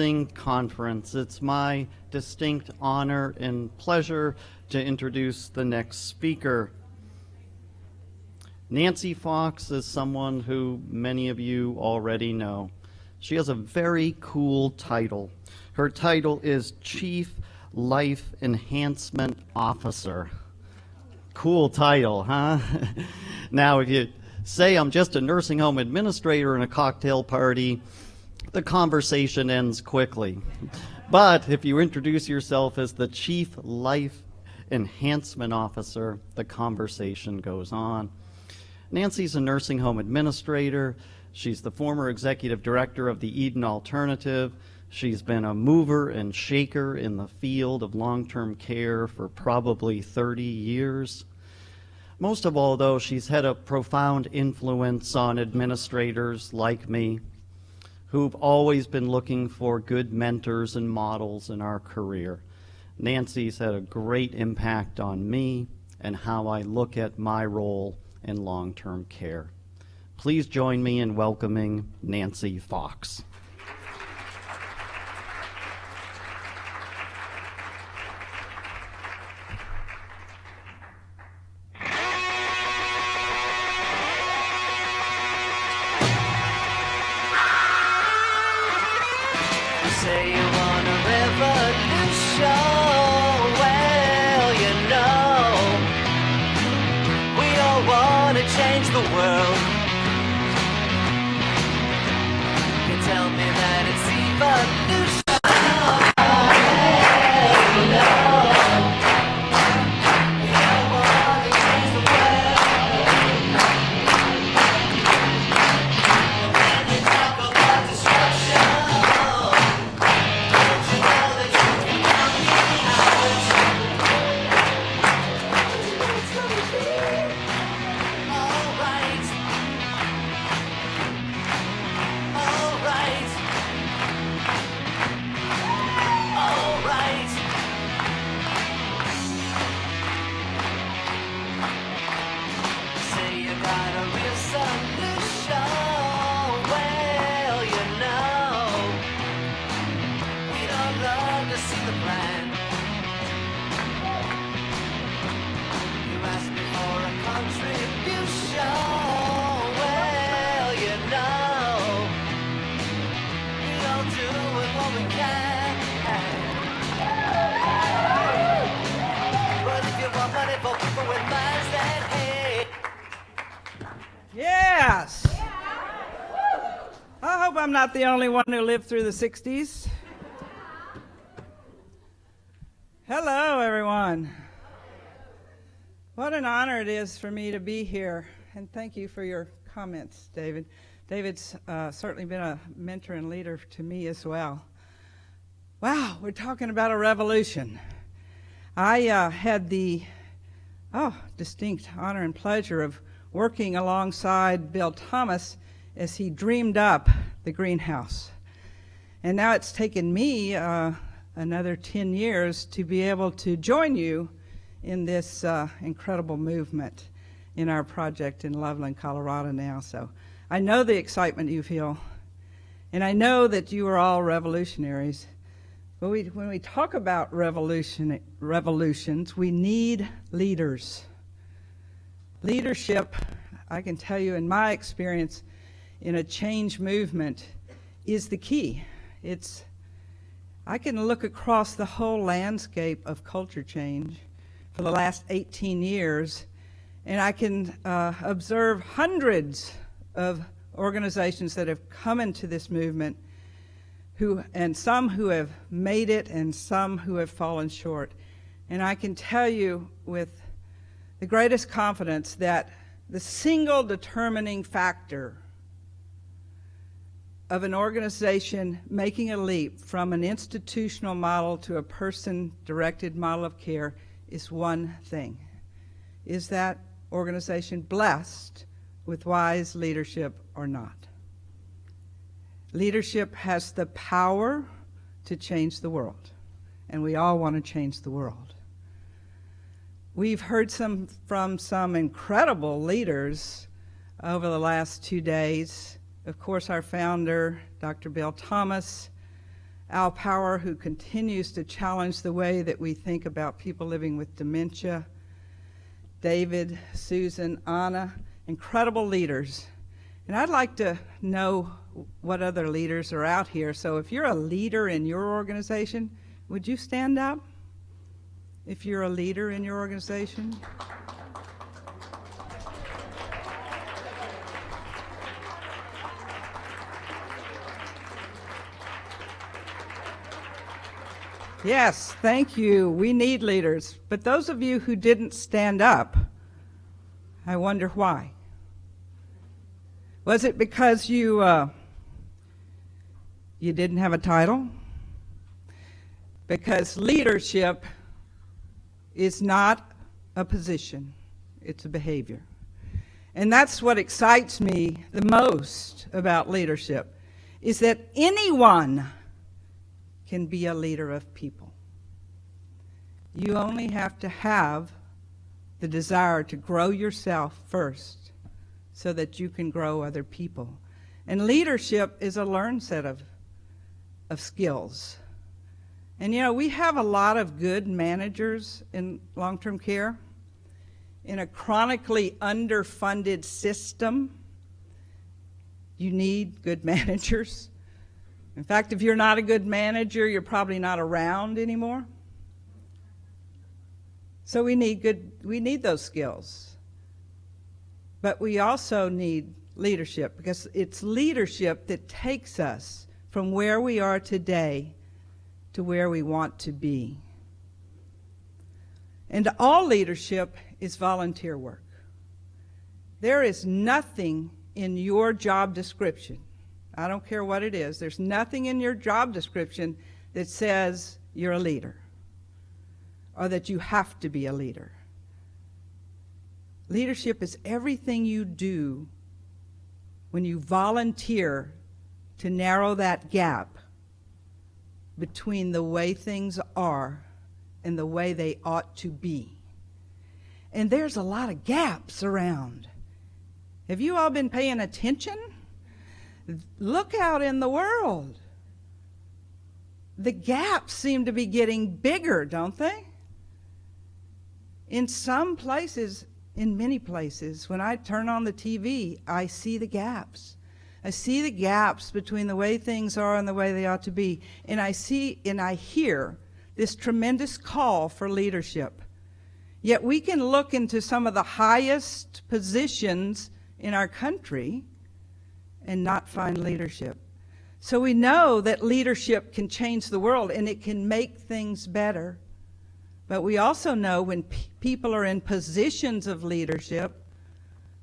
Conference. It's my distinct honor and pleasure to introduce the next speaker. Nancy Fox is someone who many of you already know. She has a very cool title. Her title is Chief Life Enhancement Officer. Cool title, huh? Now, if you say I'm just a nursing home administrator in a cocktail party, the conversation ends quickly. But if you introduce yourself as the Chief Life Enhancement Officer, the conversation goes on. Nancy's a nursing home administrator. She's the former executive director of the Eden Alternative. She's been a mover and shaker in the field of long-term care for probably 30 years. Most of all, though, she's had a profound influence on administrators like me, who've always been looking for good mentors and models in our career. Nancy's had a great impact on me and how I look at my role in long-term care. Please join me in welcoming Nancy Fox. Say you want a revolution, well, you know, we all want to change the world. You tell me that it's evolution, well, you know, we all want to change the world. When you talk about destruction, Yes. I hope I'm not the only one who lived through the 60s. Hello, everyone. What an honor it is for me to be here, and thank you for your comments, David. David's certainly been a mentor and leader to me as well. Wow, we're talking about a revolution. I had the distinct honor and pleasure of working alongside Bill Thomas as he dreamed up the greenhouse. And now it's taken me another 10 years to be able to join you in this incredible movement in our project in Loveland, Colorado now. So I know the excitement you feel, and I know that you are all revolutionaries. But when we talk about revolutions, we need leaders. Leadership, I can tell you in my experience in a change movement, is the key. I can look across the whole landscape of culture change for the last 18 years, and I can observe hundreds of organizations that have come into this movement, and some who have made it and some who have fallen short. And I can tell you with the greatest confidence that the single determining factor of an organization making a leap from an institutional model to a person-directed model of care is one thing. Is that organization blessed with wise leadership or not? Leadership has the power to change the world, and we all want to change the world. We've heard from some incredible leaders over the last 2 days. Of course, our founder, Dr. Bill Thomas, Al Power, who continues to challenge the way that we think about people living with dementia, David, Susan, Anna, incredible leaders. And I'd like to know what other leaders are out here. So if you're a leader in your organization, would you stand up? If you're a leader in your organization? Yes, thank you. We need leaders. But those of you who didn't stand up, I wonder why. Was it because you didn't have a title? Because leadership is not a position, it's a behavior. And that's what excites me the most about leadership, is that anyone can be a leader of people. You only have to have the desire to grow yourself first so that you can grow other people. And leadership is a learned set of skills. And you know, we have a lot of good managers in long-term care. In a chronically underfunded system, you need good managers. In fact, if you're not a good manager, you're probably not around anymore. So we need those skills. But we also need leadership, because it's leadership that takes us from where we are today to where we want to be. And all leadership is volunteer work. There is nothing in your job description, I don't care what it is, there's nothing in your job description that says you're a leader or that you have to be a leader. Leadership is everything you do when you volunteer to narrow that gap between the way things are and the way they ought to be. And there's a lot of gaps around. Have you all been paying attention? Look out in the world. The gaps seem to be getting bigger, don't they? In some places, in many places, when I turn on the TV, I see the gaps. I see the gaps between the way things are and the way they ought to be. And I see and I hear this tremendous call for leadership. Yet we can look into some of the highest positions in our country and not find leadership. So we know that leadership can change the world and it can make things better. But we also know when people are in positions of leadership,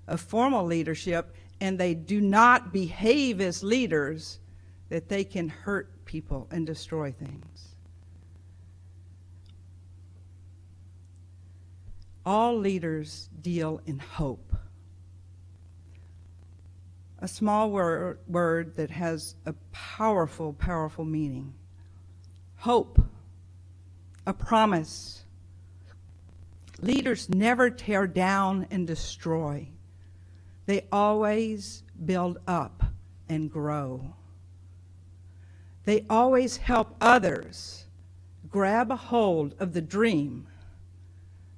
of formal leadership, and they do not behave as leaders, that they can hurt people and destroy things. All leaders deal in hope. A small word that has a powerful, powerful meaning. Hope, a promise. Leaders never tear down and destroy. They always build up and grow. They always help others grab a hold of the dream,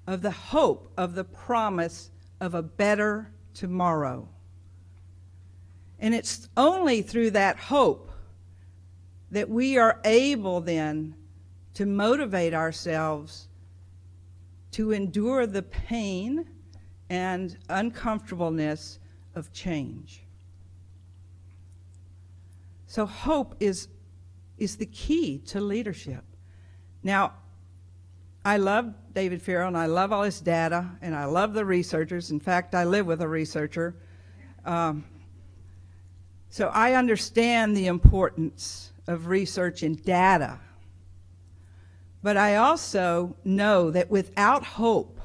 of the hope, of the promise of a better tomorrow. And it's only through that hope that we are able then to motivate ourselves to endure the pain and uncomfortableness of change. So hope is the key to leadership. Now, I love David Farrell, and I love all his data, and I love the researchers. In fact, I live with a researcher. So I understand the importance of research and data. But I also know that without hope,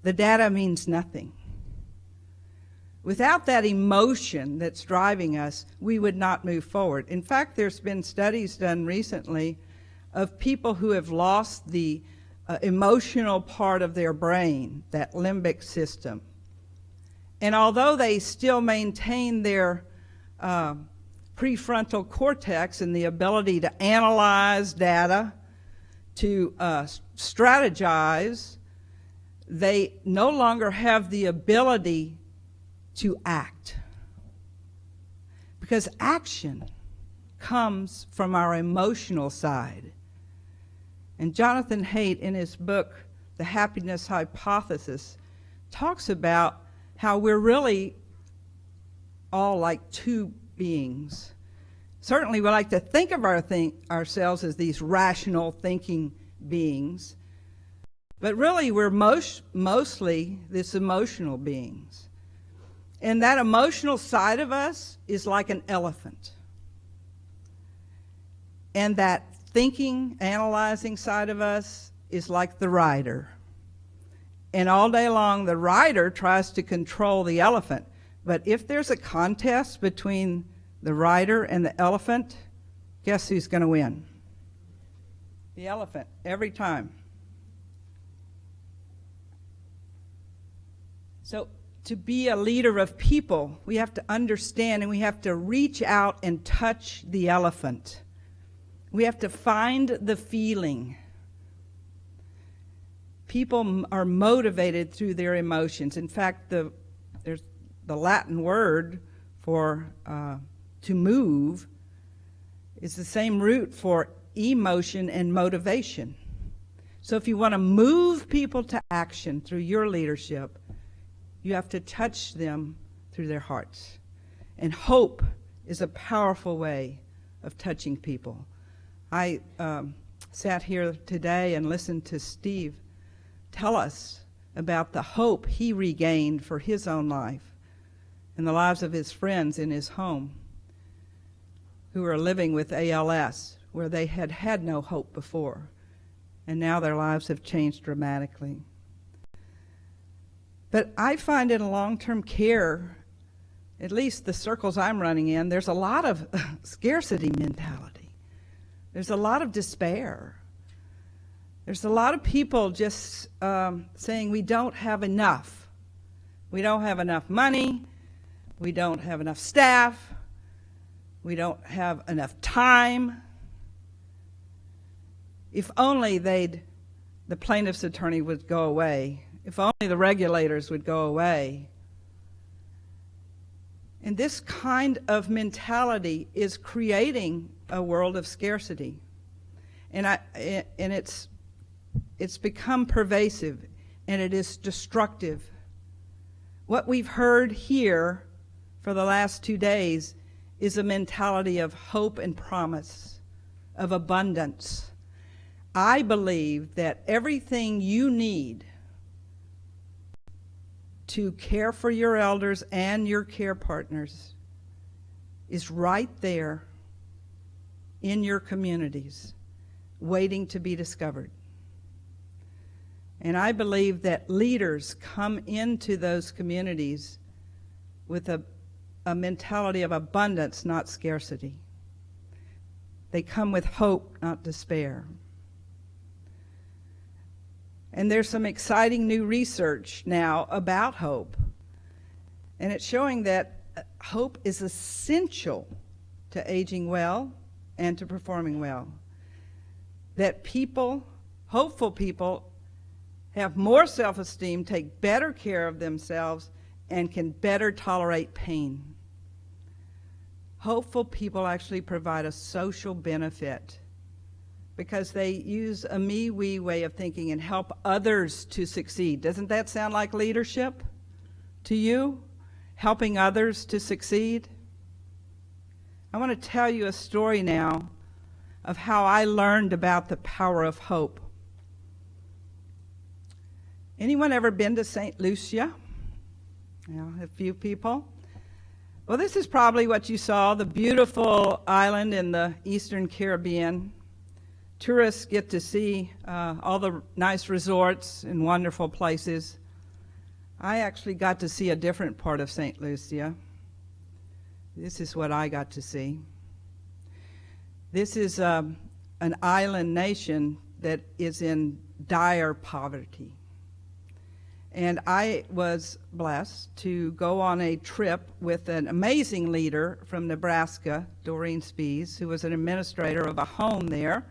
the data means nothing. Without that emotion that's driving us, we would not move forward. In fact, there's been studies done recently of people who have lost the emotional part of their brain, that limbic system. And although they still maintain their prefrontal cortex and the ability to analyze data, to strategize, they no longer have the ability to act. Because action comes from our emotional side. And Jonathan Haidt, in his book, The Happiness Hypothesis, talks about how we're really all like two beings. Certainly we like to think of ourselves as these rational thinking beings, but really we're mostly this emotional beings. And that emotional side of us is like an elephant. And that thinking, analyzing side of us is like the rider. And all day long, the rider tries to control the elephant. But if there's a contest between the rider and the elephant, guess who's going to win? The elephant, every time. So to be a leader of people, we have to understand and we have to reach out and touch the elephant. We have to find the feeling. People are motivated through their emotions. In fact, there's the Latin word for to move is the same root for emotion and motivation. So if you want to move people to action through your leadership, you have to touch them through their hearts. And hope is a powerful way of touching people. I sat here today and listened to Steve tell us about the hope he regained for his own life and the lives of his friends in his home who are living with ALS, where they had had no hope before, and now their lives have changed dramatically. But I find in long-term care, at least the circles I'm running in, there's a lot of scarcity mentality. There's a lot of despair. There's a lot of people just saying we don't have enough. We don't have enough money. We don't have enough staff. We don't have enough time. If only the plaintiff's attorney would go away. If only the regulators would go away. And this kind of mentality is creating a world of scarcity. And it's become pervasive, and it is destructive. What we've heard here for the last 2 days is a mentality of hope and promise, of abundance. I believe that everything you need to care for your elders and your care partners is right there in your communities, waiting to be discovered. And I believe that leaders come into those communities with a mentality of abundance, not scarcity. They come with hope, not despair. And there's some exciting new research now about hope. And it's showing that hope is essential to aging well and to performing well. That people, hopeful people, have more self-esteem, take better care of themselves, and can better tolerate pain. Hopeful people actually provide a social benefit because they use a me-we way of thinking and help others to succeed. Doesn't that sound like leadership to you? Helping others to succeed? I want to tell you a story now of how I learned about the power of hope. Anyone ever been to St. Lucia? Yeah, a few people. Well, this is probably what you saw, the beautiful island in the Eastern Caribbean. Tourists get to see all the nice resorts and wonderful places. I actually got to see a different part of St. Lucia. This is what I got to see. This is an island nation that is in dire poverty. And I was blessed to go on a trip with an amazing leader from Nebraska, Doreen Spees, who was an administrator of a home there,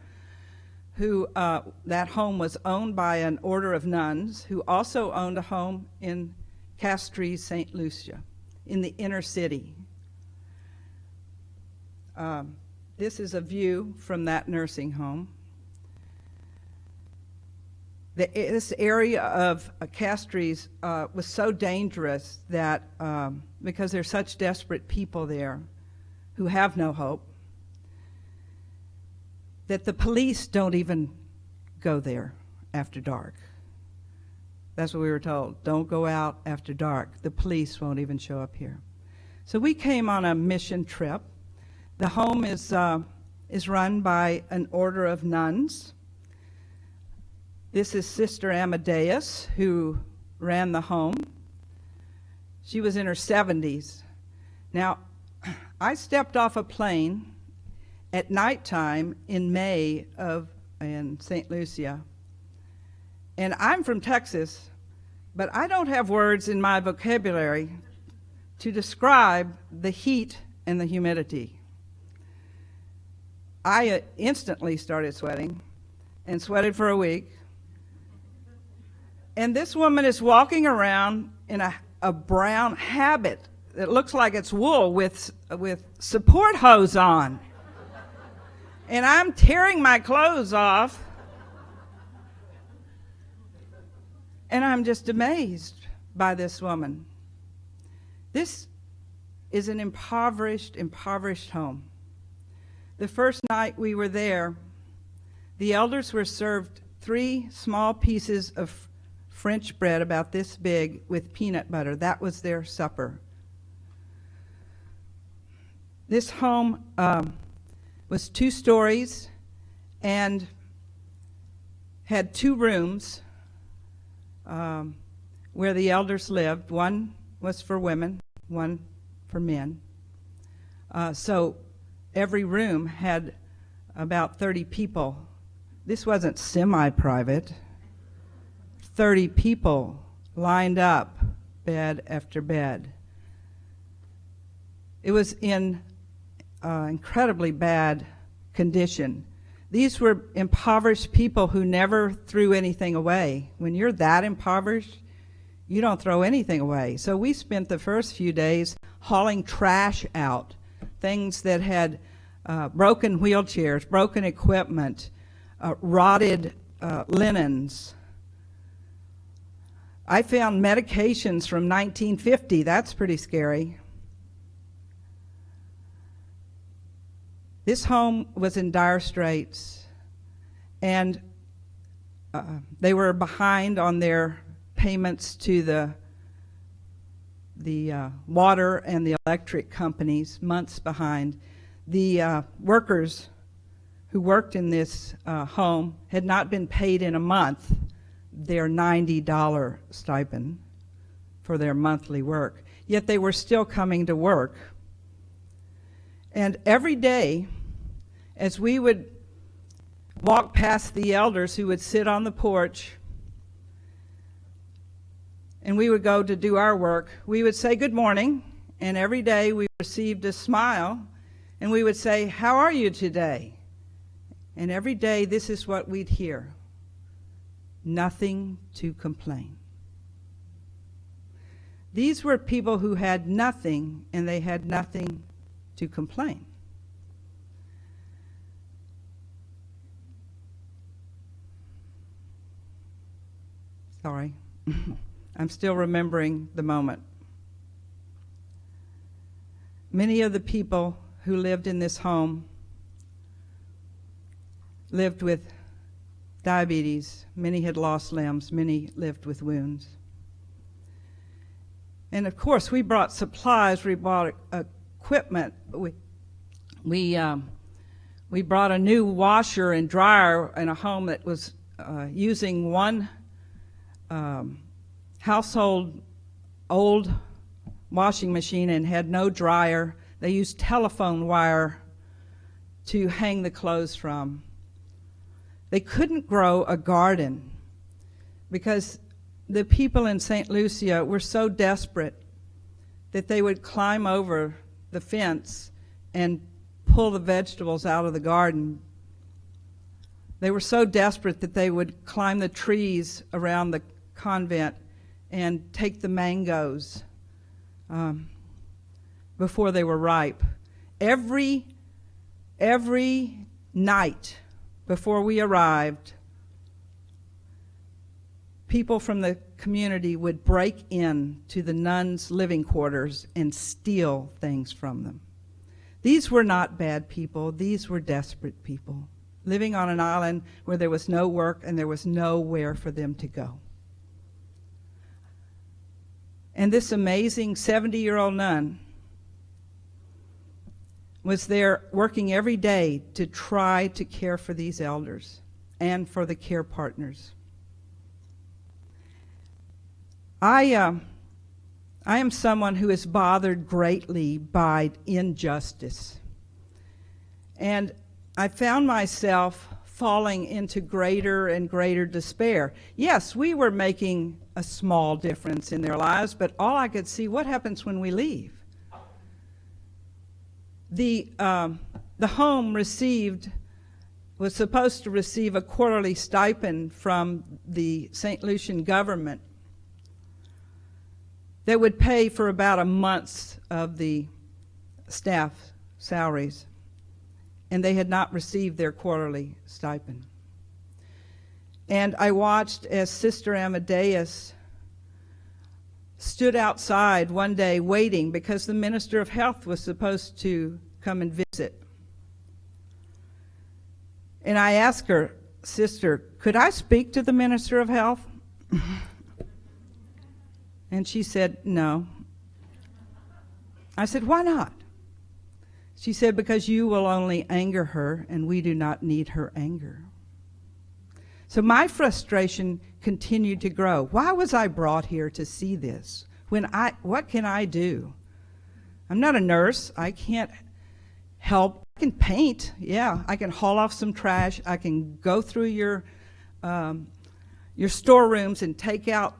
who that home was owned by an order of nuns, who also owned a home in Castries, St. Lucia, in the inner city. This is a view from that nursing home. This area of Castries was so dangerous that, because there's such desperate people there who have no hope, that the police don't even go there after dark. That's what we were told. Don't go out after dark. The police won't even show up here. So we came on a mission trip. The home is run by an order of nuns. This is Sister Amadeus, who ran the home. She was in her 70s. Now, I stepped off a plane at nighttime in May in St. Lucia. And I'm from Texas, but I don't have words in my vocabulary to describe the heat and the humidity. I instantly started sweating and sweated for a week. And this woman is walking around in a brown habit that looks like it's wool with support hose on. And I'm tearing my clothes off. And I'm just amazed by this woman. This is an impoverished home. The first night we were there, the elders were served 3 small pieces of French bread about this big with peanut butter. That was their supper. This home was 2 stories and had 2 rooms where the elders lived. One was for women, one for men. So every room had about 30 people. This wasn't semi-private. 30 people lined up, bed after bed. It was in incredibly bad condition. These were impoverished people who never threw anything away. When you're that impoverished, you don't throw anything away. So we spent the first few days hauling trash out, things that had broken wheelchairs, broken equipment, rotted linens. I found medications from 1950. That's pretty scary. This home was in dire straits, and they were behind on their payments to the water and the electric companies, months behind. The workers who worked in this home had not been paid in a month their $90 stipend for their monthly work, yet they were still coming to work. And every day, as we would walk past the elders who would sit on the porch, and we would go to do our work, we would say good morning, and every day we received a smile, and we would say, how are you today? And every day this is what we'd hear: nothing to complain. These were people who had nothing, and they had nothing to complain. Sorry. I'm still remembering the moment. Many of the people who lived in this home lived with diabetes. Many had lost limbs. Many lived with wounds. And of course, we brought supplies. We brought equipment. We brought a new washer and dryer in a home that was using one household old washing machine and had no dryer. They used telephone wire to hang the clothes from. They couldn't grow a garden because the people in St. Lucia were so desperate that they would climb over the fence and pull the vegetables out of the garden. They were so desperate that they would climb the trees around the convent and take the mangoes before they were ripe. Every night before we arrived, people from the community would break in to the nuns' living quarters and steal things from them. These were not bad people. These were desperate people living on an island where there was no work and there was nowhere for them to go. And this amazing 70-year-old nun was there working every day to try to care for these elders and for the care partners. I am someone who is bothered greatly by injustice. And I found myself falling into greater and greater despair. Yes, we were making a small difference in their lives, but all I could see, what happens when we leave? The home was supposed to receive a quarterly stipend from the St. Lucian government that would pay for about a month's of the staff salaries, and they had not received their quarterly stipend. And I watched as Sister Amadeus stood outside one day waiting because the Minister of Health was supposed to come and visit. And I asked her, "Sister, could I speak to the Minister of Health?" And she said, "No." I said, "Why not?" She said, "Because you will only anger her, and we do not need her anger." So my frustration continued to grow. Why was I brought here to see this? What can I do? I'm not a nurse. I can't help. I can paint. Yeah, I can haul off some trash. I can go through your storerooms and take out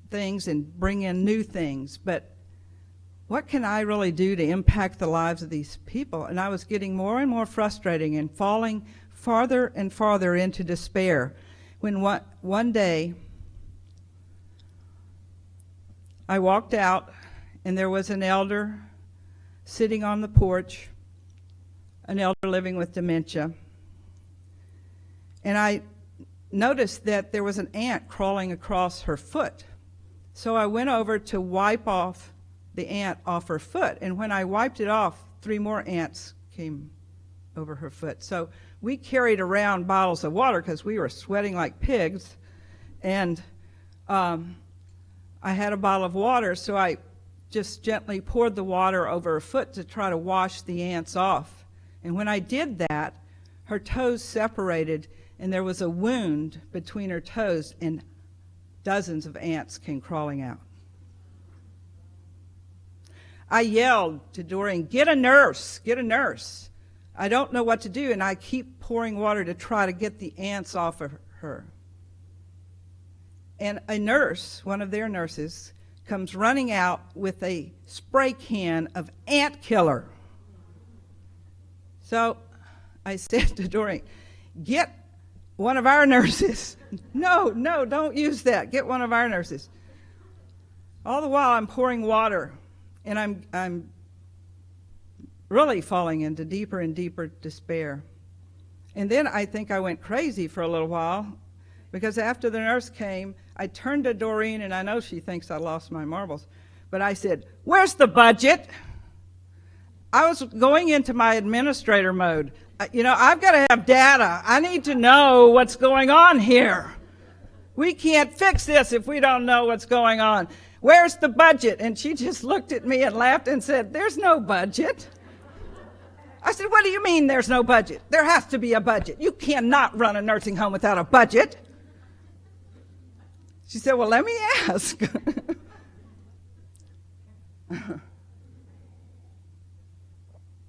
things and bring in new things, but what can I really do to impact the lives of these people? And I was getting more and more frustrating and falling farther and farther into despair when one day I walked out and there was an elder sitting on the porch, an elder living with dementia, and I noticed that there was an ant crawling across her foot. So I went over to wipe off the ant off her foot, and when I wiped it off, 3 more ants came over her foot. So we carried around bottles of water because we were sweating like pigs, and I had a bottle of water, so I just gently poured the water over her foot to try to wash the ants off. And when I did that, her toes separated, and there was a wound between her toes, and dozens of ants came crawling out. I yelled to Doreen, "Get a nurse, get a nurse." I don't know what to do, and I keep pouring water to try to get the ants off of her. And a nurse, one of their nurses, comes running out with a spray can of ant killer. So I said to Doreen, "Get one of our nurses." No, don't use that. Get one of our nurses. All the while I'm pouring water, and I'm really falling into deeper and deeper despair. And then I think I went crazy for a little while, because after the nurse came, I turned to Doreen, and I know she thinks I lost my marbles, but I said, "Where's the budget?" I was going into my administrator mode. I've got to have data. I need to know what's going on here. We can't fix this if we don't know what's going on. Where's the budget? And she just looked at me and laughed and said, "There's no budget." I said, "What do you mean there's no budget? There has to be a budget. You cannot run a nursing home without a budget." She said, "Well, let me ask."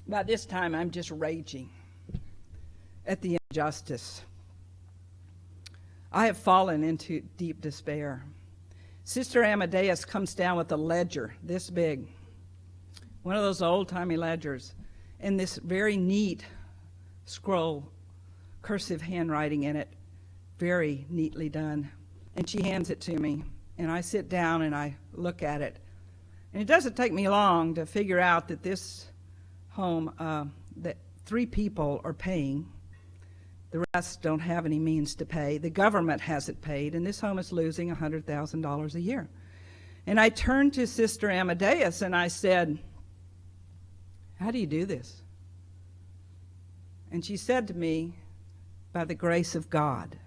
By this time, I'm just raging at the injustice. I have fallen into deep despair. Sister Amadeus comes down with a ledger this big, one of those old-timey ledgers, and this very neat scroll, cursive handwriting in it, very neatly done. And she hands it to me, and I sit down and I look at it. And it doesn't take me long to figure out that this home, that 3 people are paying. The rest don't have any means to pay. The government hasn't paid, and this home is losing $100,000 a year. And I turned to Sister Amadeus and I said, "How do you do this?" And she said to me, "By the grace of God."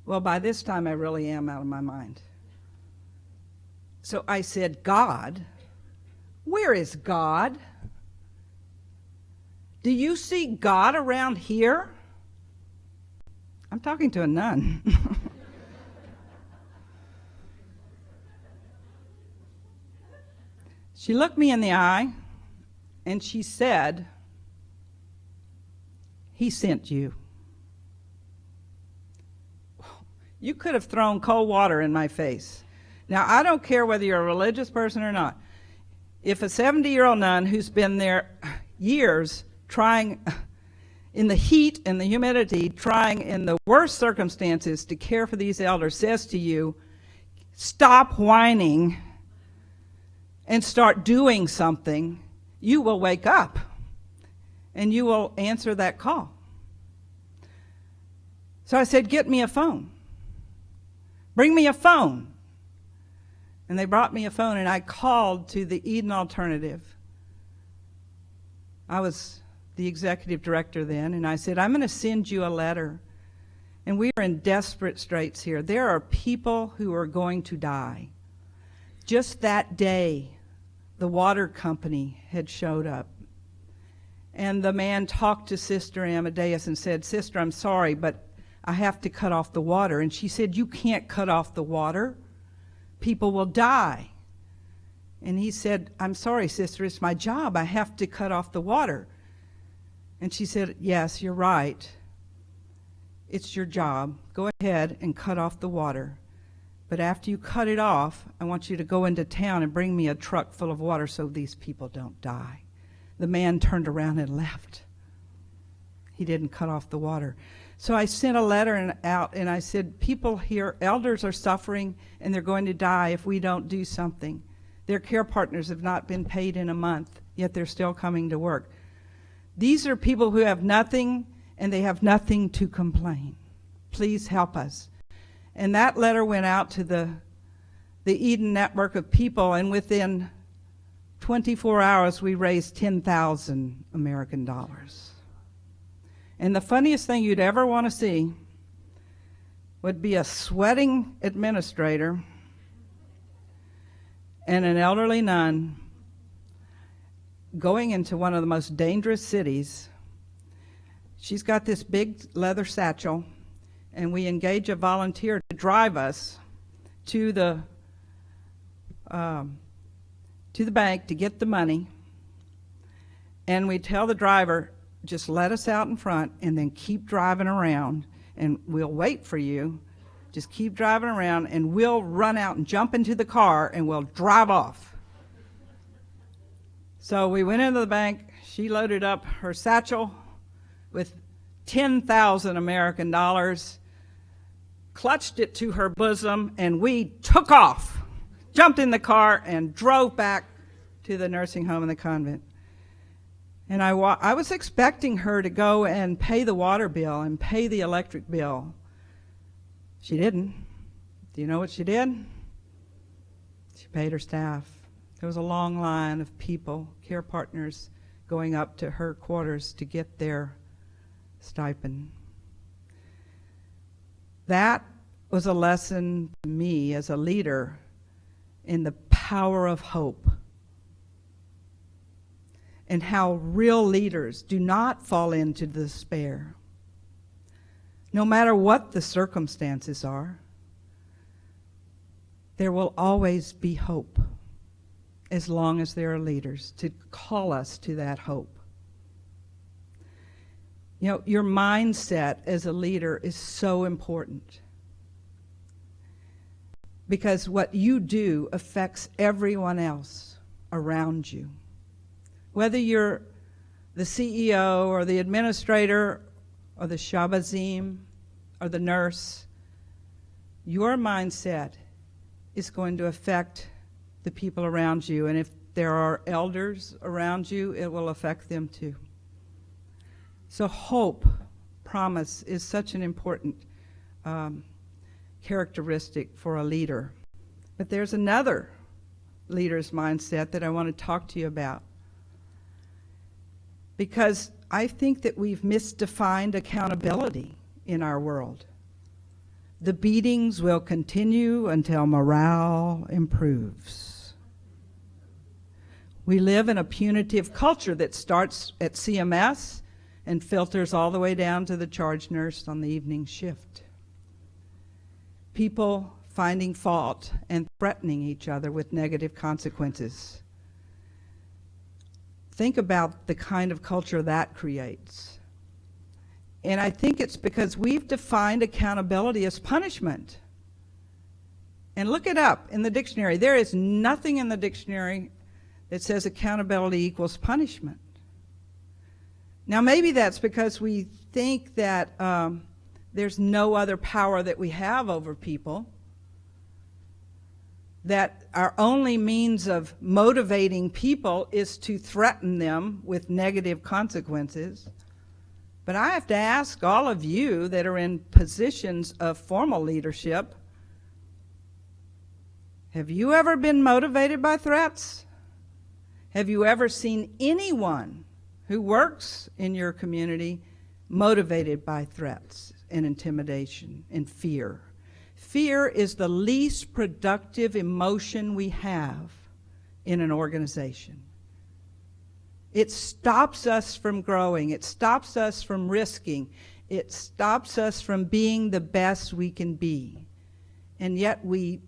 Well, by this time I really am out of my mind. So I said, "God? Where is God? Do you see God around here?" I'm talking to a nun. She looked me in the eye and she said, "He sent you." You could have thrown cold water in my face. Now, I don't care whether you're a religious person or not. If a 70-year-old nun who's been there years trying in the heat and the humidity, trying in the worst circumstances to care for these elders, says to you, "Stop whining and start doing something," you will wake up and you will answer that call. So I said, "Get me a phone. Bring me a phone." And they brought me a phone, and I called to the Eden Alternative. I was the executive director then, and I said, "I'm going to send you a letter. And we are in desperate straits here. There are people who are going to die." Just that day, the water company had showed up. And the man talked to Sister Amadeus and said, "Sister, I'm sorry, but I have to cut off the water." And she said, "You can't cut off the water. People will die." And he said, "I'm sorry, sister, it's my job. I have to cut off the water." And she said, "Yes, you're right. It's your job. Go ahead and cut off the water. But after you cut it off, I want you to go into town and bring me a truck full of water so these people don't die." The man turned around and left. He didn't cut off the water. So I sent a letter out and I said, "People here, elders are suffering and they're going to die if we don't do something. Their care partners have not been paid in a month, yet they're still coming to work. These are people who have nothing and they have nothing to complain. Please help us." And that letter went out to the Eden network of people, and within 24 hours we raised 10,000 American dollars. And the funniest thing you'd ever want to see would be a sweating administrator and an elderly nun going into one of the most dangerous cities. She's got this big leather satchel, and we engage a volunteer to drive us to the bank to get the money. And we tell the driver, "Just let us out in front and then keep driving around, and we'll wait for you. Just keep driving around and we'll run out and jump into the car and we'll drive off." So we went into the bank. She loaded up her satchel with 10,000 American dollars, clutched it to her bosom, and we took off, jumped in the car, and drove back to the nursing home and the convent. And I was expecting her to go and pay the water bill and pay the electric bill. She didn't. Do you know what she did? She paid her staff. There was a long line of people, care partners, going up to her quarters to get their stipend. That was a lesson to me as a leader in the power of hope, and how real leaders do not fall into despair. No matter what the circumstances are, there will always be hope as long as there are leaders to call us to that hope. You know, your mindset as a leader is so important. because what you do affects everyone else around you. Whether you're the CEO or the administrator or the shabazim or the nurse, your mindset is going to affect the people around you. And if there are elders around you, it will affect them too. So hope, promise, is such an important characteristic for a leader. But there's another leader's mindset that I want to talk to you about, because I think that we've misdefined accountability in our world. The beatings will continue until morale improves. We live in a punitive culture that starts at CMS and filters all the way down to the charge nurse on the evening shift. People finding fault and threatening each other with negative consequences. Think about the kind of culture that creates. And I think it's because we've defined accountability as punishment. And look it up in the dictionary. There is nothing in the dictionary that says accountability equals punishment. Now, maybe that's because we think that there's no other power that we have over people, that our only means of motivating people is to threaten them with negative consequences. But I have to ask all of you that are in positions of formal leadership, have you ever been motivated by threats? Have you ever seen anyone who works in your community motivated by threats and intimidation and fear? Fear is the least productive emotion we have in an organization. It stops us from growing. It stops us from risking. It stops us from being the best we can be. And yet we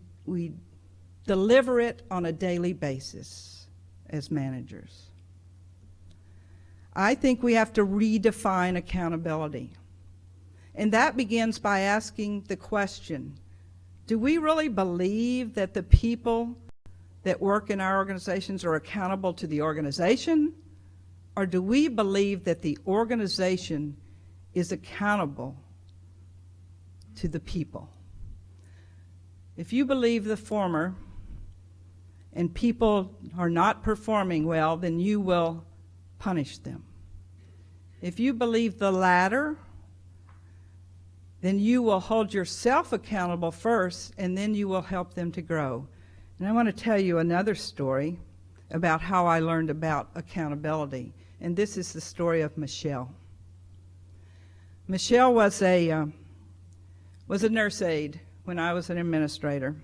deliver it on a daily basis as managers. I think we have to redefine accountability. And that begins by asking the question, do we really believe that the people that work in our organizations are accountable to the organization? Or do we believe that the organization is accountable to the people? If you believe the former and people are not performing well, then you will punish them. If you believe the latter, then you will hold yourself accountable first, and then you will help them to grow. And I want to tell you another story about how I learned about accountability. And this is the story of Michelle. Michelle was a nurse aide when I was an administrator.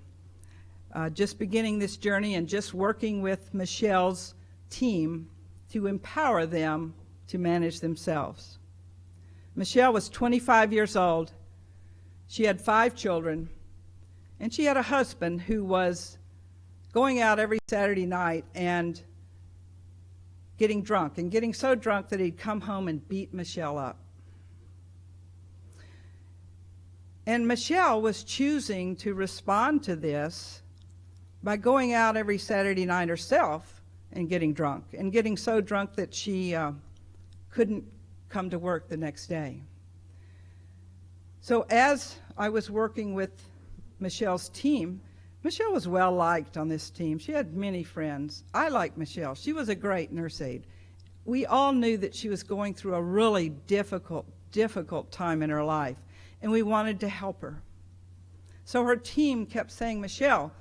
Just beginning this journey and just working with Michelle's team to empower them to manage themselves. Michelle was 25 years old. She had 5 children, and she had a husband who was going out every Saturday night and getting drunk, and getting so drunk that he'd come home and beat Michelle up. And Michelle was choosing to respond to this by going out every Saturday night herself and getting drunk, and getting so drunk that she couldn't come to work the next day. So as I was working with Michelle's team, Michelle was well liked on this team. She had many friends. I liked Michelle. She was a great nurse aide. We all knew that she was going through a really difficult time in her life, and we wanted to help her. So her team kept saying, Michelle,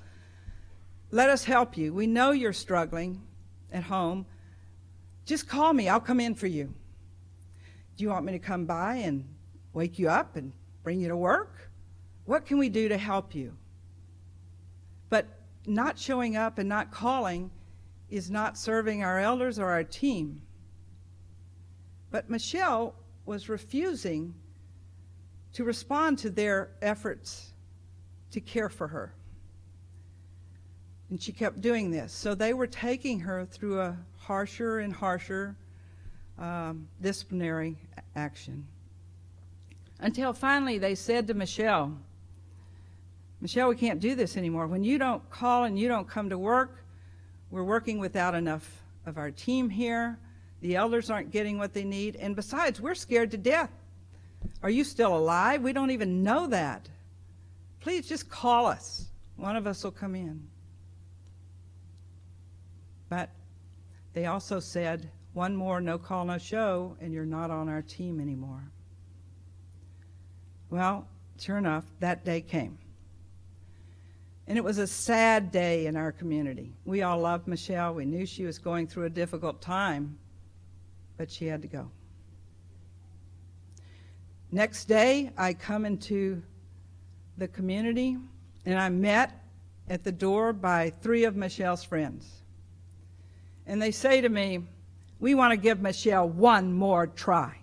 let us help you. We know you're struggling at home. Just call me. I'll come in for you. Do you want me to come by and wake you up and bring you to work? What can we do to help you? But not showing up and not calling is not serving our elders or our team. But Michelle was refusing to respond to their efforts to care for her. And she kept doing this. So they were taking her through a harsher and harsher disciplinary action. Until finally they said to Michelle, Michelle, we can't do this anymore. When you don't call and you don't come to work, we're working without enough of our team here. The elders aren't getting what they need. And besides, we're scared to death. Are you still alive? We don't even know that. Please just call us. One of us will come in. But they also said, one more no call, no show, and you're not on our team anymore. Well, sure enough, that day came. And it was a sad day in our community. We all loved Michelle. We knew she was going through a difficult time, but she had to go. Next day, I come into the community, and I'm met at the door by 3 of Michelle's friends. And they say to me, we want to give Michelle one more try.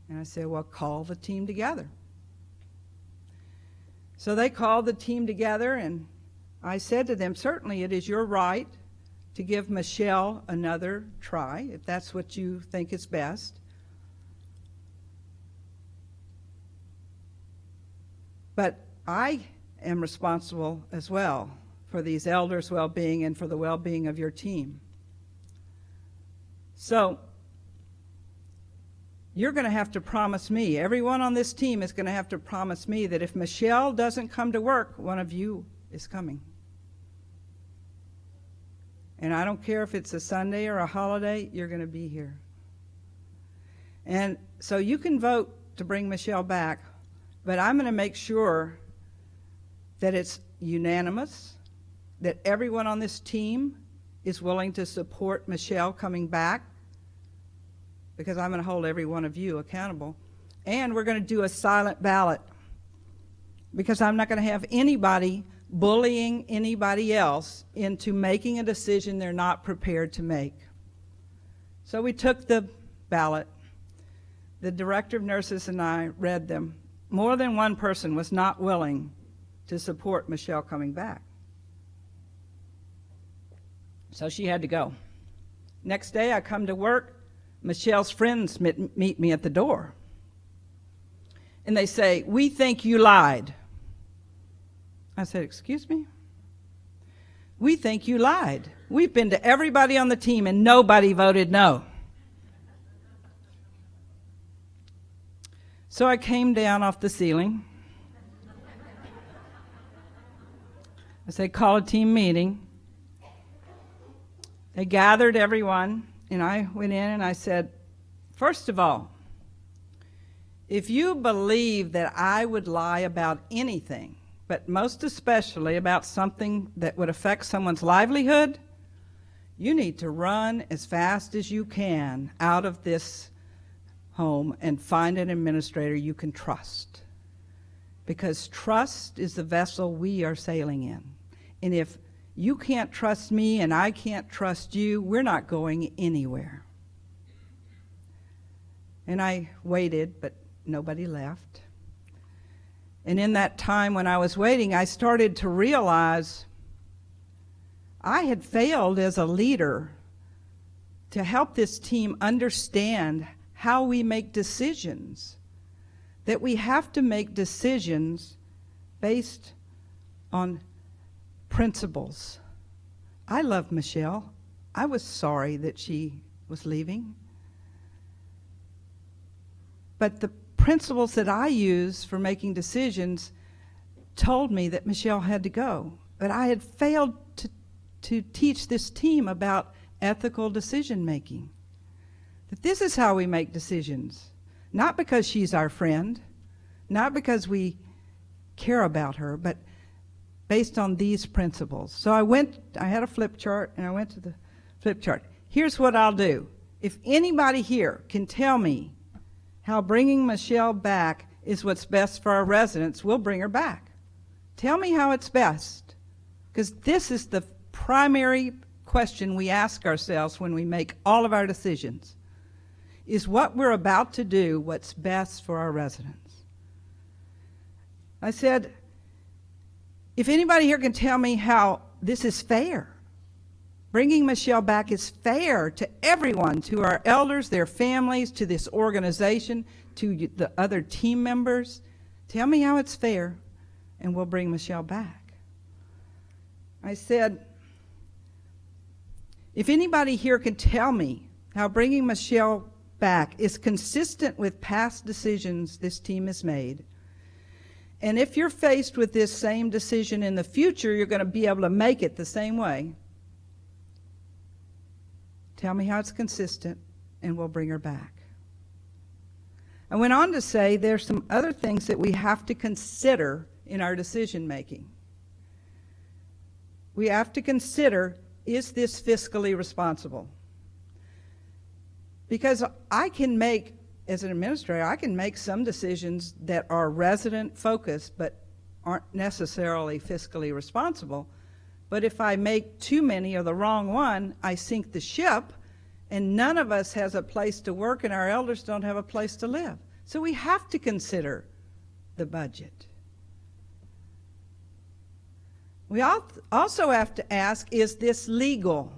And I say, well, call the team together. So they called the team together, and I said to them, certainly it is your right to give Michelle another try, if that's what you think is best. But I am responsible as well for these elders' well-being and for the well-being of your team. So you're going to have to promise me, everyone on this team is going to have to promise me that if Michelle doesn't come to work, one of you is coming. And I don't care if it's a Sunday or a holiday, you're going to be here. And so you can vote to bring Michelle back, but I'm going to make sure that it's unanimous, that everyone on this team is willing to support Michelle coming back, because I'm going to hold every one of you accountable. And we're going to do a silent ballot, because I'm not going to have anybody bullying anybody else into making a decision they're not prepared to make. So we took the ballot. The director of nurses and I read them. More than one person was not willing to support Michelle coming back. So she had to go. Next day I come to work. Michelle's friends meet me at the door. And they say, we think you lied. I said, excuse me? We think you lied. We've been to everybody on the team and nobody voted no. So I came down off the ceiling. I said, call a team meeting. They gathered everyone, and I went in and I said, first of all, if you believe that I would lie about anything, but most especially about something that would affect someone's livelihood, you need to run as fast as you can out of this home and find an administrator you can trust. Because trust is the vessel we are sailing in. And if you can't trust me and I can't trust you, we're not going anywhere. And I waited, but nobody left. And in that time when I was waiting, I started to realize I had failed as a leader to help this team understand how we make decisions, that we have to make decisions based on principles. I love Michelle. I was sorry that she was leaving. But the principles that I use for making decisions told me that Michelle had to go. But I had failed to teach this team about ethical decision making. That this is how we make decisions. Not because she's our friend, not because we care about her, but based on these principles. So I had a flip chart, and I went to the flip chart. Here's what I'll do. If anybody here can tell me how bringing Michelle back is what's best for our residents, we'll bring her back. Tell me how it's best, because this is the primary question we ask ourselves when we make all of our decisions. Is what we're about to do what's best for our residents? I said, if anybody here can tell me how this is fair, bringing Michelle back is fair to everyone, to our elders, their families, to this organization, to the other team members. Tell me how it's fair, and we'll bring Michelle back. I said, if anybody here can tell me how bringing Michelle back is consistent with past decisions this team has made, and if you're faced with this same decision in the future, you're going to be able to make it the same way, tell me how it's consistent, and we'll bring her back. I went on to say there's some other things that we have to consider in our decision making. We have to consider, is this fiscally responsible? Because I can make, as an administrator, I can make some decisions that are resident focused but aren't necessarily fiscally responsible. But if I make too many or the wrong one, I sink the ship, and none of us has a place to work, and our elders don't have a place to live. So we have to consider the budget. We also have to ask, is this legal?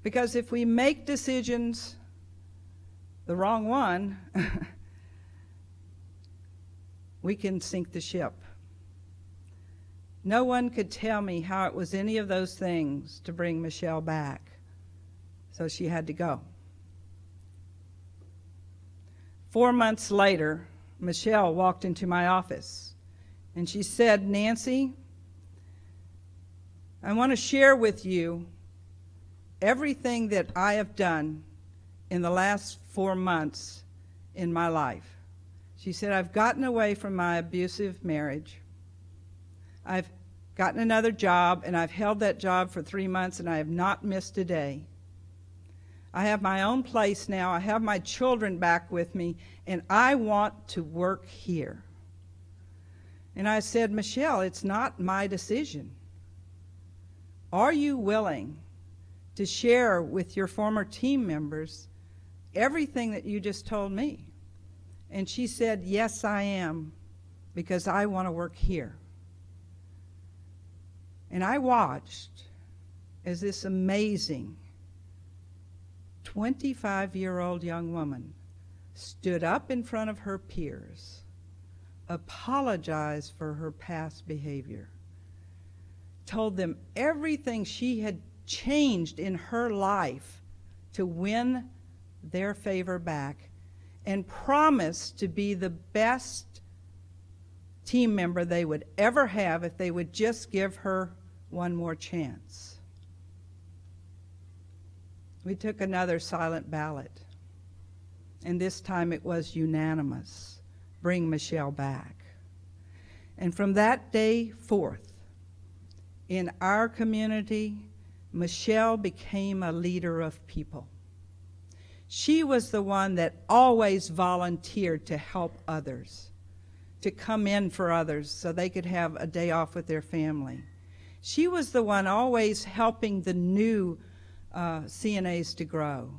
Because if we make decisions, the wrong one, we can sink the ship. No one could tell me how it was any of those things to bring Michelle back, so she had to go. 4 months later, Michelle walked into my office, and she said, Nancy, I want to share with you everything that I have done in the last 4 months in my life. She said, I've gotten away from my abusive marriage. I've gotten another job, and I've held that job for 3 months, and I have not missed a day. I have my own place now. I have my children back with me, and I want to work here. And I said, Michelle, it's not my decision. Are you willing to share with your former team members everything that you just told me? And she said, yes, I am, because I want to work here. And I watched as this amazing 25-year-old young woman stood up in front of her peers, apologized for her past behavior, told them everything she had changed in her life to win their favor back, and promised to be the best team member they would ever have if they would just give her one more chance. We took another silent ballot, and this time it was unanimous. Bring Michelle back. And from that day forth, in our community, Michelle became a leader of people. She was the one that always volunteered to help others, to come in for others so they could have a day off with their family. She was the one always helping the new CNAs to grow.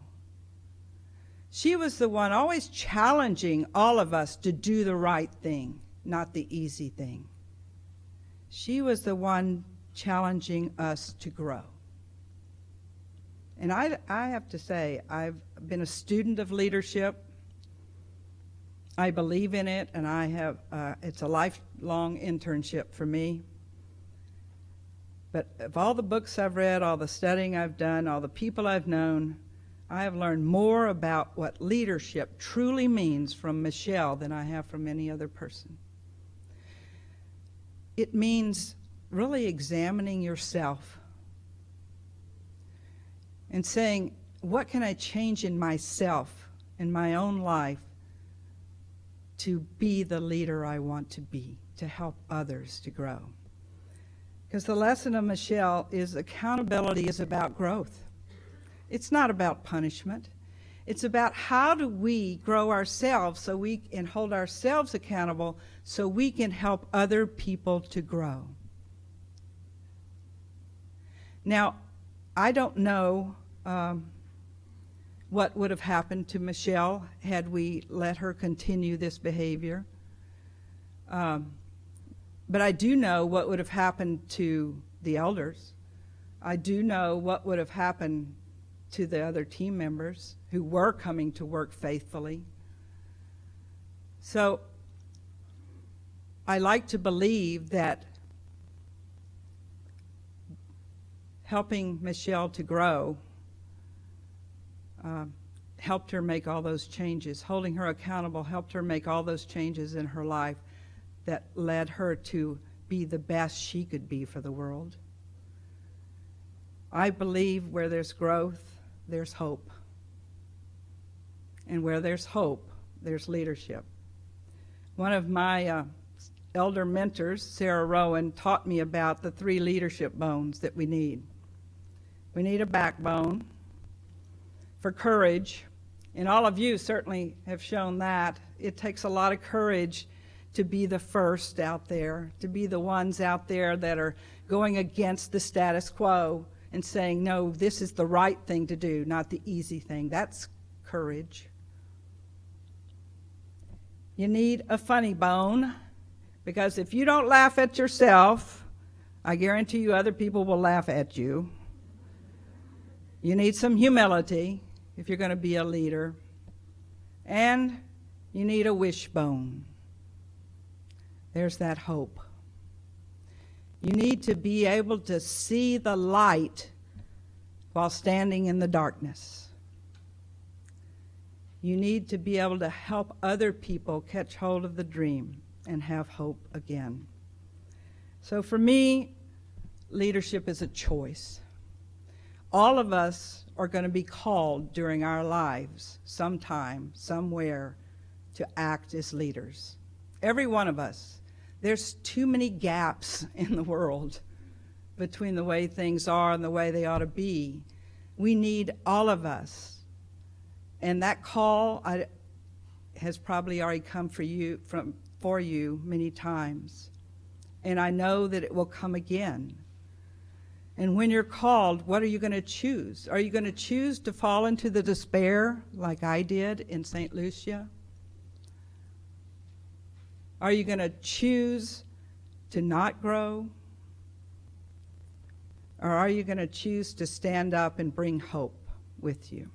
She was the one always challenging all of us to do the right thing, not the easy thing. She was the one challenging us to grow. And I have to say, I've been a student of leadership. I believe in it, and I have. It's a lifelong internship for me. But of all the books I've read, all the studying I've done, all the people I've known, I have learned more about what leadership truly means from Michelle than I have from any other person. It means really examining yourself and saying, what can I change in myself, in my own life, to be the leader I want to be, to help others to grow? Because the lesson of Michelle is accountability is about growth. It's not about punishment. It's about how do we grow ourselves so we can hold ourselves accountable so we can help other people to grow. Now, I don't know what would have happened to Michelle had we let her continue this behavior. But I do know what would have happened to the elders. I do know what would have happened to the other team members who were coming to work faithfully. So I like to believe that helping Michelle to grow helped her make all those changes. Holding her accountable helped her make all those changes in her life that led her to be the best she could be for the world. I believe where there's growth, there's hope. And where there's hope, there's leadership. One of my elder mentors, Sarah Rowan, taught me about the 3 leadership bones that we need. We need a backbone for courage, and all of you certainly have shown that. It takes a lot of courage to be the first out there, to be the ones out there that are going against the status quo and saying, no, this is the right thing to do, not the easy thing. That's courage. You need a funny bone, because if you don't laugh at yourself, I guarantee you other people will laugh at you. You need some humility if you're going to be a leader. And you need a wishbone. There's that hope. You need to be able to see the light while standing in the darkness. You need to be able to help other people catch hold of the dream and have hope again. So for me, leadership is a choice. All of us are going to be called during our lives sometime, somewhere, to act as leaders. Every one of us. There's too many gaps in the world between the way things are and the way they ought to be. We need all of us. And that call has probably already come for you many times. And I know that it will come again. And when you're called, what are you going to choose? Are you going to choose to fall into the despair like I did in St. Lucia? Are you going to choose to not grow? Or are you going to choose to stand up and bring hope with you?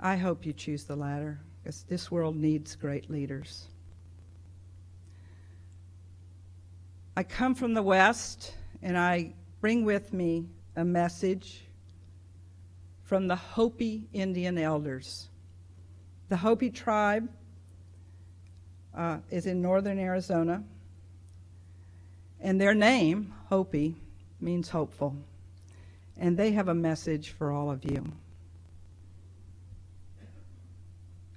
I hope you choose the latter, because this world needs great leaders. I come from the West, and I bring with me a message from the Hopi Indian elders. The Hopi tribe is in northern Arizona, and their name, Hopi, means hopeful. And they have a message for all of you.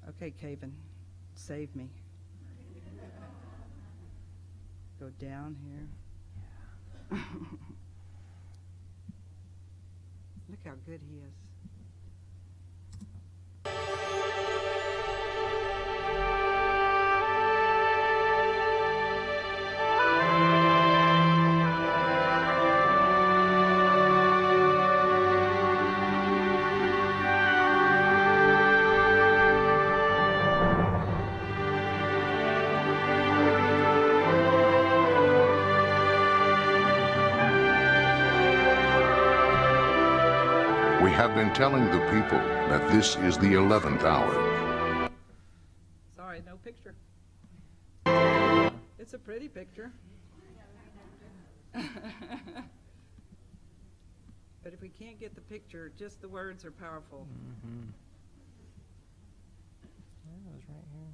Okay, Caven, save me. Go down here. Look how good he is. We have been telling the people that this is the 11th hour. Sorry, no picture. It's a pretty picture. But if we can't get the picture, just the words are powerful. Mm-hmm. Yeah, it was right here.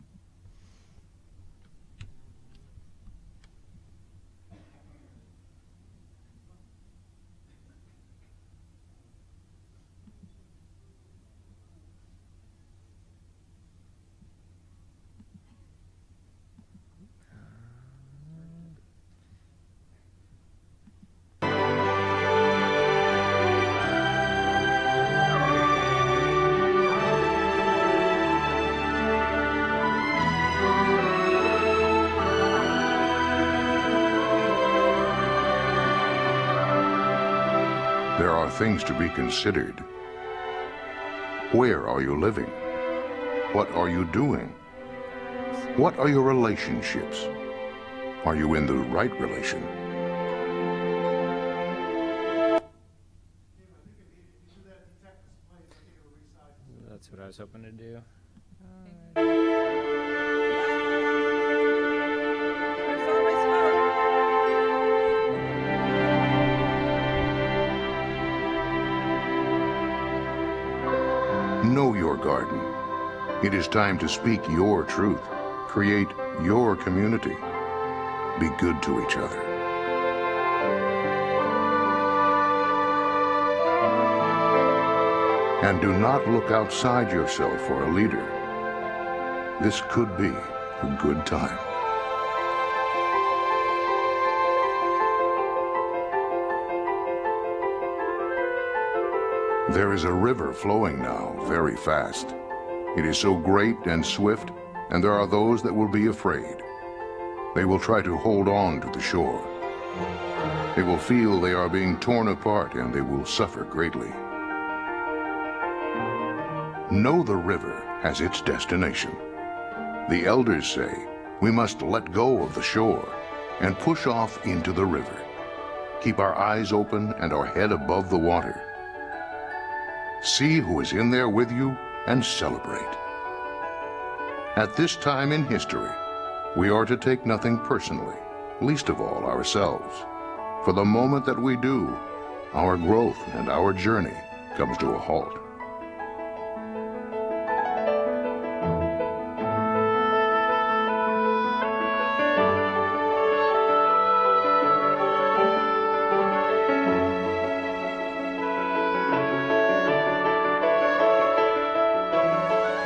There are things to be considered. Where are you living? What are you doing? What are your relationships? Are you in the right relation? That's what I was hoping to do. garden. It is time to speak your truth, create your community. Be good to each other. And do not look outside yourself for a leader. This could be a good time. There is a river flowing now very fast. It is so great and swift, and there are those that will be afraid. They will try to hold on to the shore. They will feel they are being torn apart, and they will suffer greatly. Know the river has its destination. The elders say we must let go of the shore and push off into the river. Keep our eyes open and our head above the water. See who is in there with you and celebrate. At this time in history, we are to take nothing personally, least of all ourselves. For the moment that we do, our growth and our journey comes to a halt.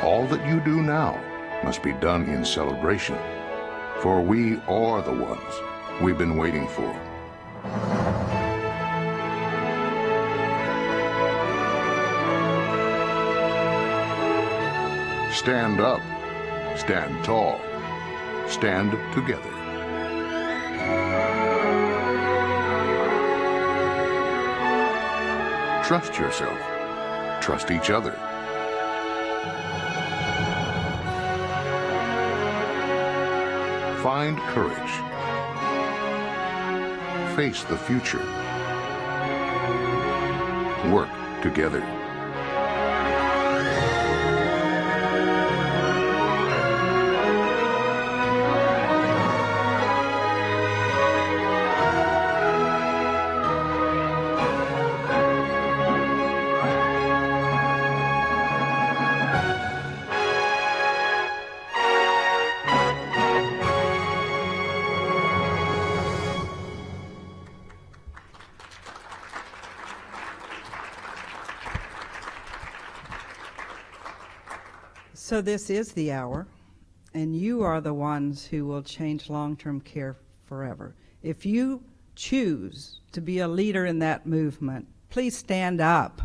All that you do now must be done in celebration, for we are the ones we've been waiting for. Stand up, stand tall, stand together. Trust yourself, trust each other. Find courage. Face the future. Work together. So this is the hour, and you are the ones who will change long-term care forever. If you choose to be a leader in that movement, please stand up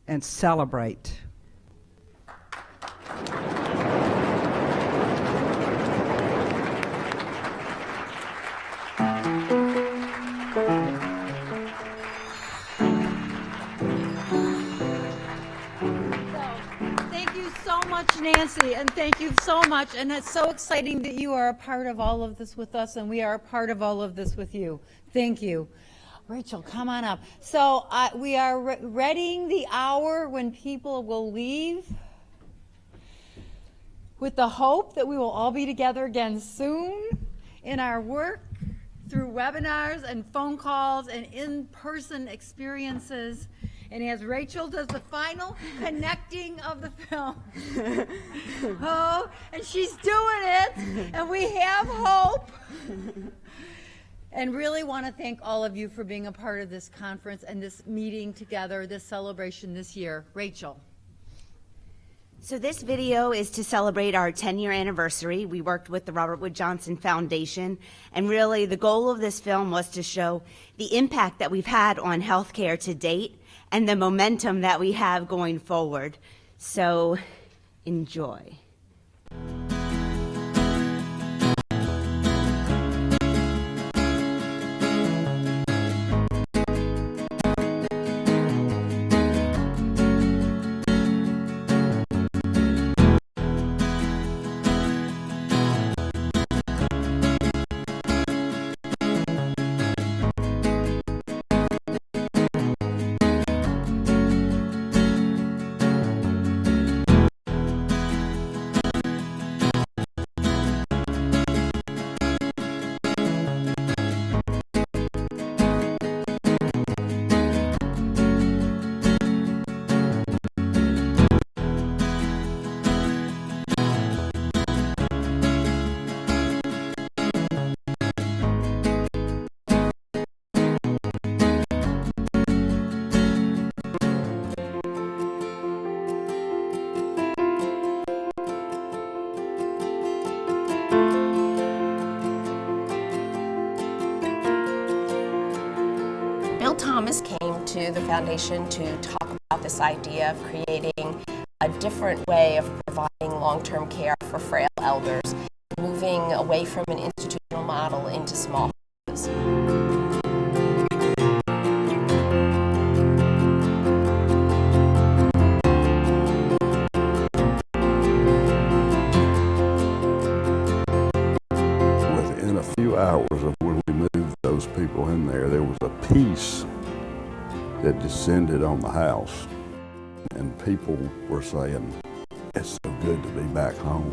and celebrate. Nancy, and thank you so much, and it's so exciting that you are a part of all of this with us, and we are a part of all of this with you. Thank you. Rachel, come on up. So we are readying the hour when people will leave with the hope that we will all be together again soon in our work through webinars and phone calls and in-person experiences. And as Rachel does the final connecting of the film, oh, and she's doing it, and we have hope. And really want to thank all of you for being a part of this conference and this meeting together, this celebration this year. Rachel. So this video is to celebrate our 10-year anniversary. We worked with the Robert Wood Johnson Foundation, and really the goal of this film was to show the impact that we've had on healthcare to date and the momentum that we have going forward. So enjoy. to the foundation to talk about this idea of creating a different way of providing long-term care for frail elders, moving away from an institutional model into small houses. Within a few hours of when we moved those people in there, there was a peace that descended on the house, and people were saying, "It's so good to be back home."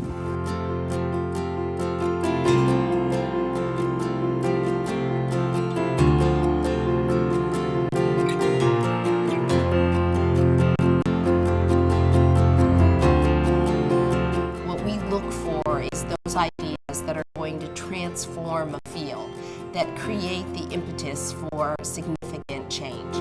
What we look for is those ideas that are going to transform a field, that create the impetus for significant change.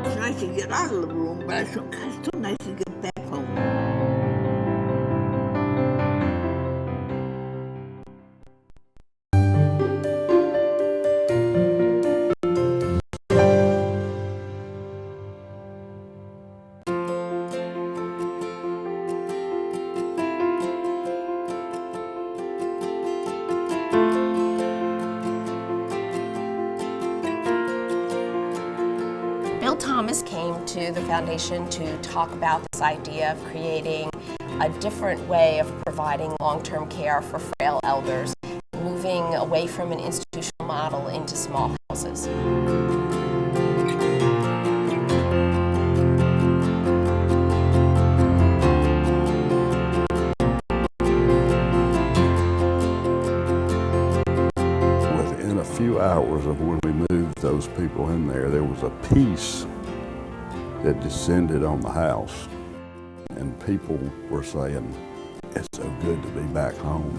It's nice to get out of the room, but it's so nice to get back home. Bill Thomas came to the foundation to talk about this idea of creating a different way of providing long-term care for frail elders, moving away from an institutional model into small houses. Within a few hours of when we moved those people in there, there was a peace that descended on the house, and people were saying, "It's so good to be back home."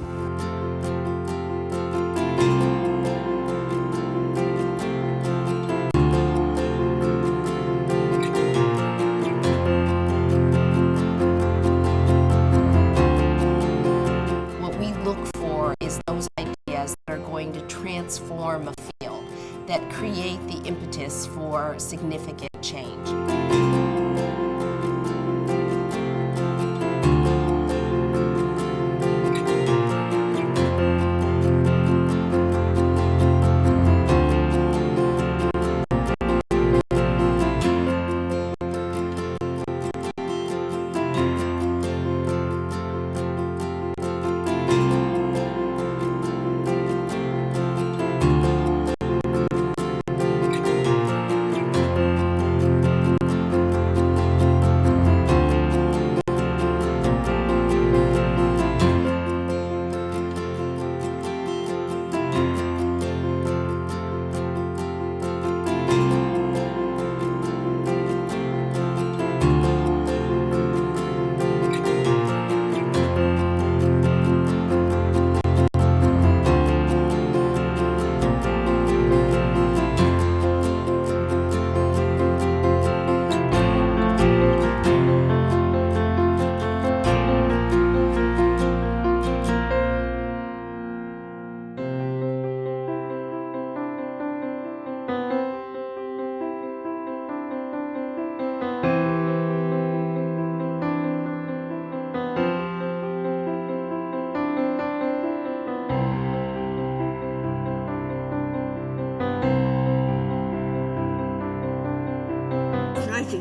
What we look for is those ideas that are going to transform a field, that create the impetus for significant change.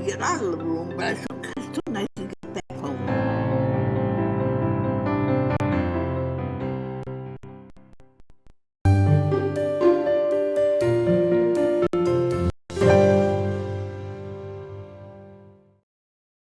to get out of the room, but I said, okay, it's too nice